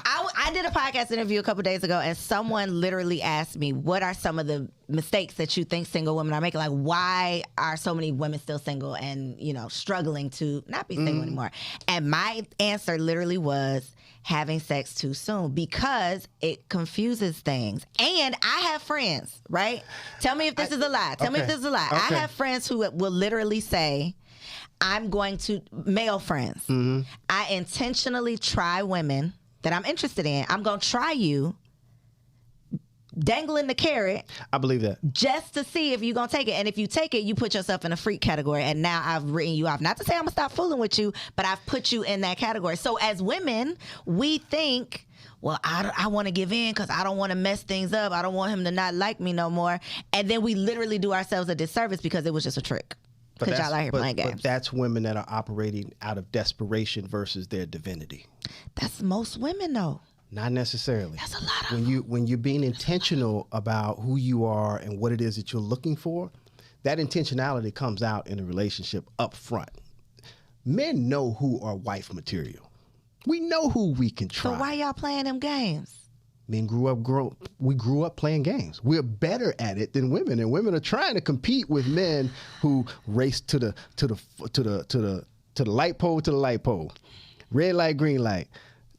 I did a podcast interview a couple days ago, and someone literally asked me, what are some of the mistakes that you think single women are making? Like, why are so many women still single and, struggling to not be single anymore? And my answer literally was having sex too soon, because it confuses things. And I have friends, right? Tell me if this is a lie. Tell me if this is a lie. Okay. I have friends who will literally say, male friends, I intentionally try women that I'm interested in. I'm going to try you, dangling the carrot. I believe that. Just to see if you're going to take it. And if you take it, you put yourself in a freak category. And now I've written you off. Not to say I'm going to stop fooling with you, but I've put you in that category. So as women, we think, well, I want to give in because I don't want to mess things up. I don't want him to not like me no more. And then we literally do ourselves a disservice because it was just a trick. Because y'all out here playing games. But that's women that are operating out of desperation versus their divinity. That's most women, though. Not necessarily. That's a lot of when you're being intentional about who you are and what it is that you're looking for, that intentionality comes out in a relationship up front. Men know who are wife material. We know who we can try. So why y'all playing them games? Men grew up playing games. We're better at it than women, and women are trying to compete with men who race to the light pole, red light, green light,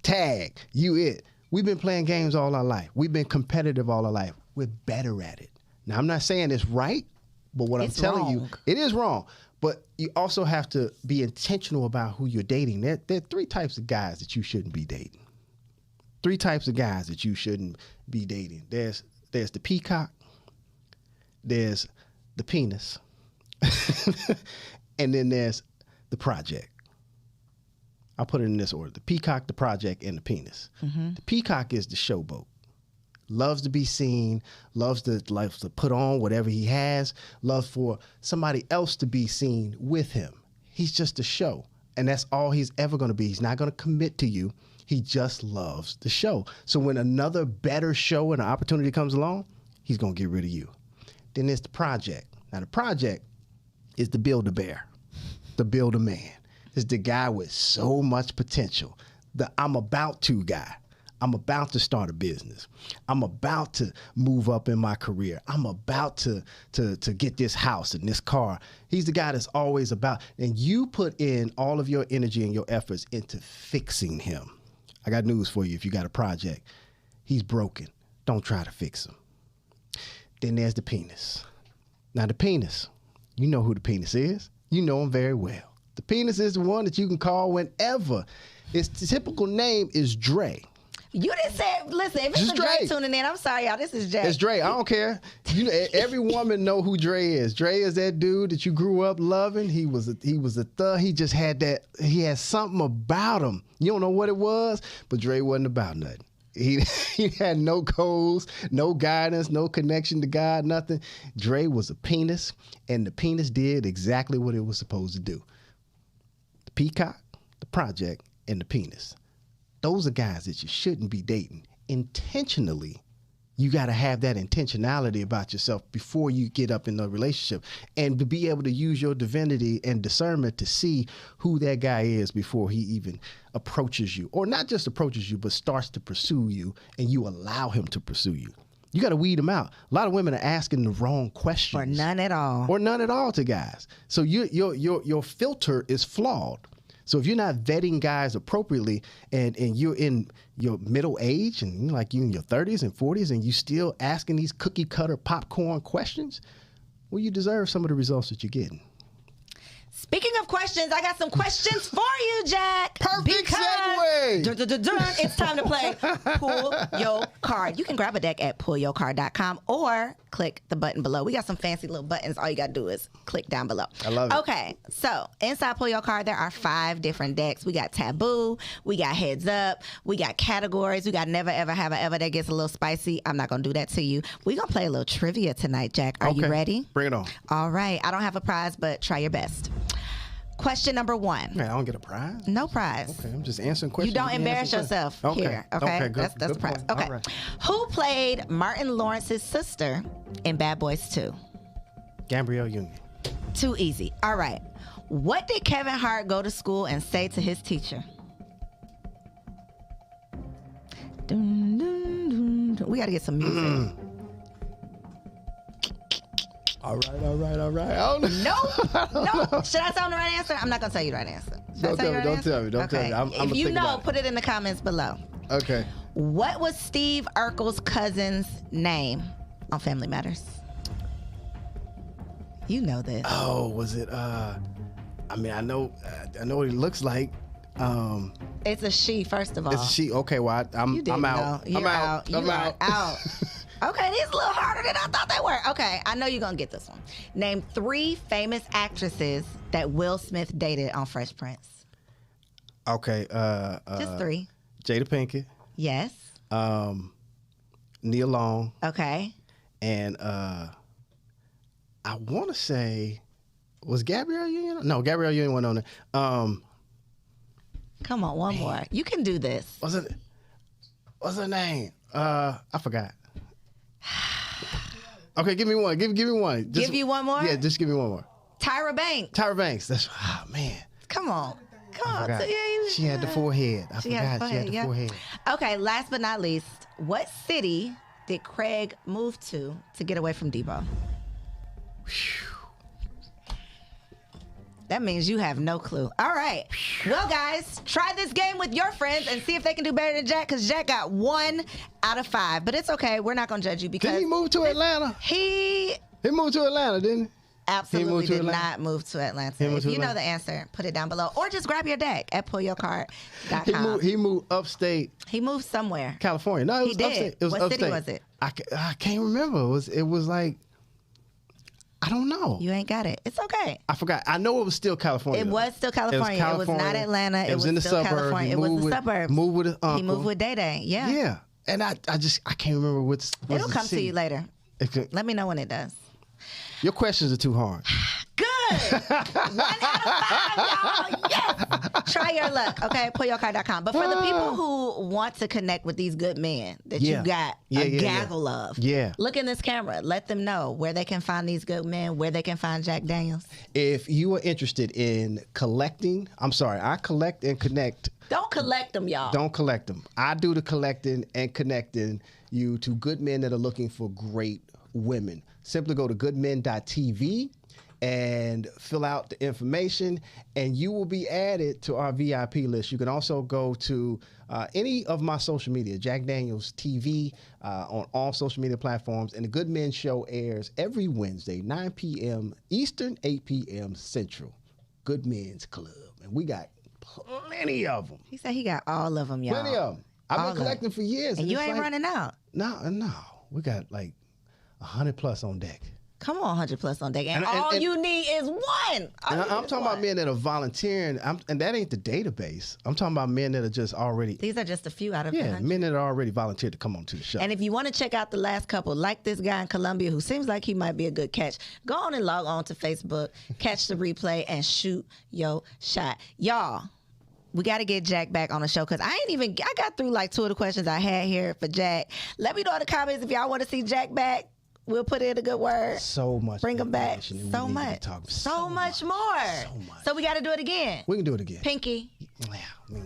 tag, you it. We've been playing games all our life. We've been competitive all our life. We're better at it. Now, I'm not saying it's right, but what I'm telling you, it is wrong. But you also have to be intentional about who you're dating. There are 3 types of guys that you shouldn't be dating. 3 types of guys that you shouldn't be dating. There's the peacock, there's the penis, and then there's the project. I'll put it in this order: the peacock, the project, and the penis. The peacock is the showboat. Loves to be seen, loves to put on whatever he has, loves for somebody else to be seen with him. He's just a show, and that's all he's ever going to be. He's not going to commit to you. He just loves the show. So when another better show and an opportunity comes along, he's going to get rid of you. Then there's the project. Now, the project is the Build-A-Bear, the Build-A-Man. It's the guy with so much potential, the I'm about to guy. I'm about to start a business. I'm about to move up in my career. I'm about to get this house and this car. He's the guy that's always about, and you put in all of your energy and your efforts into fixing him. I got news for you. If you got a project, he's broken. Don't try to fix him. Then there's the penis. Now, the penis, you know who the penis is. You know him very well. The penis is the one that you can call whenever. Its typical name is Dre. You didn't say it. Listen, if it's a Dre tuning in, I'm sorry, y'all. This is Jay. It's Dre. I don't care. You know, every woman know who Dre is. Dre is that dude that you grew up loving. He was a thug. He just had that. He had something about him. You don't know what it was, but Dre wasn't about nothing. He had no goals, no guidance, no connection to God, nothing. Dre was a penis, and the penis did exactly what it was supposed to do. The peacock, the project, and the penis. Those are guys that you shouldn't be dating. Intentionally, you got to have that intentionality about yourself before you get up in a relationship, and to be able to use your divinity and discernment to see who that guy is before he even approaches you, or not just approaches you, but starts to pursue you, and you allow him to pursue you. You got to weed them out. A lot of women are asking the wrong questions, or none at all, to guys. So your filter is flawed. So if you're not vetting guys appropriately, and you're in your middle age, and you're in your 30s and 40s, and you still asking these cookie cutter popcorn questions, well, you deserve some of the results that you're getting. Speaking of questions, I got some questions for you, Jack. Perfect segue. It's time to play Pull Your Card. You can grab a deck at pullyourcard.com or click the button below. We got some fancy little buttons. All you got to do is click down below. I love it. Okay, so inside Pull Your Card, there are 5 different decks. We got Taboo, we got Heads Up, we got Categories, we got Never Ever Have I Ever. That gets a little spicy. I'm not going to do that to you. We're going to play a little trivia tonight, Jack. Are you ready? Bring it on. All right. I don't have a prize, but try your best. Question number 1. Man, I don't get a prize? No prize. Okay, I'm just answering questions. You don't embarrass yourself here. Okay, good. That's the prize. Okay. Right. Who played Martin Lawrence's sister in Bad Boys 2? Gabrielle Union. Too easy. All right. What did Kevin Hart go to school and say to his teacher? Dun, dun, dun, dun. We got to get some music. All right. I don't know. No. Should I tell him the right answer? I'm not going to tell you the right answer. Don't tell me. Don't tell me. If you know, put it in the comments below. Okay. What was Steve Urkel's cousin's name on Family Matters? You know this. Oh, was it? I know what he looks like. It's a she, first of all. It's a she. Okay, well, I'm out. You're out. I'm out. Okay, these are a little harder than I thought they were. Okay, I know you're going to get this one. Name 3 famous actresses that Will Smith dated on Fresh Prince. Okay. Just 3. Jada Pinkett. Yes. Nia Long. Okay. And I want to say, was Gabrielle Union? No, Gabrielle Union went on there. Come on, one more. You can do this. What's her name? I forgot. Okay, give me one. Give me one. Give you one more? Yeah, just give me one more. Tyra Banks. Tyra Banks. That's man. Come on. She had the forehead. I forgot. She had the forehead. Okay, last but not least, what city did Craig move to get away from Debo? That means you have no clue. All right. Well, guys, try this game with your friends and see if they can do better than Jack, because Jack got 1 out of 5. But it's okay. We're not going to judge you because... Did he move to Atlanta? He moved to Atlanta, didn't he? Absolutely did not move to Atlanta. If you know the answer, put it down below. Or just grab your deck at pullyourcard.com. He moved upstate. He moved somewhere. California. No, it was upstate. It was what upstate. City was it? I can't remember. It was like... I don't know. You ain't got it. It's okay. I forgot. I know it was still California. It was still California. It was not Atlanta. It was in the still suburbs. California. It was the suburbs. Moved with his uncle. He moved with Day Day. Yeah. Yeah. And I can't remember what's It'll come city. to you later. Let me know when it does. Your questions are too hard. Good. 1 out of 5, y'all. Yes. Try your luck. Okay, pullyourcard.com. But for the people who want to connect with these good men that you got a gaggle of, look in this camera. Let them know where they can find these good men, where they can find Jack Daniels. If you are interested in collecting, I collect and connect. Don't collect them, y'all. Don't collect them. I do the collecting and connecting you to good men that are looking for great women. Simply go to goodmen.tv and fill out the information, and you will be added to our VIP list. You can also go to any of my social media, Jack Daniels TV, on all social media platforms. And the Good Men Show airs every Wednesday, 9 p.m. Eastern, 8 p.m. Central. Good Men's Club. And we got plenty of them. He said he got all of them, y'all. Plenty of them. I've All been of collecting for years. And you it's ain't like, running out. No. We got like 100 plus on deck. Come on, 100 plus on deck. And all you need is one. And I'm talking about men that are volunteering, and that ain't the database. I'm talking about men that are just already. These are just a few out of the 100. Men that are already volunteered to come on to the show. And if you want to check out the last couple, like this guy in Colombia who seems like he might be a good catch, go on and log on to Facebook, catch the replay, and shoot your shot. Y'all, we got to get Jack back on the show because I got through like 2 of the questions I had here for Jack. Let me know in the comments if y'all want to see Jack back. We'll put in a good word. So much. Bring them back. So much. So much more. So we got to do it again. We can do it again. Pinky. Yeah,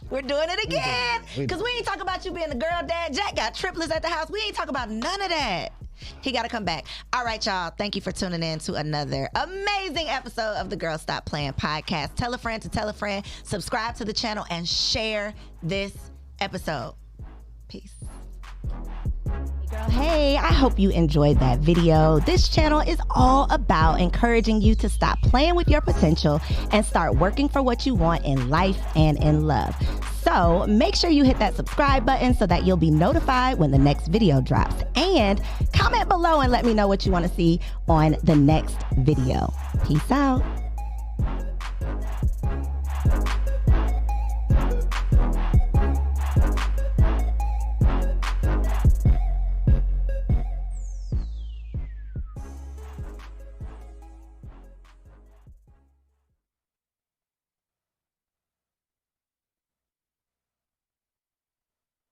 We're doing it again. Because we ain't talking about you being a girl dad. Jack got triplets at the house. We ain't talking about none of that. He got to come back. All right, y'all. Thank you for tuning in to another amazing episode of the Girl Stop Playin podcast. Tell a friend to tell a friend. Subscribe to the channel and share this episode. Peace. Hey, I hope you enjoyed that video. This channel is all about encouraging you to stop playing with your potential and start working for what you want in life and in love. So make sure you hit that subscribe button so that you'll be notified when the next video drops. And comment below and let me know what you want to see on the next video. Peace out.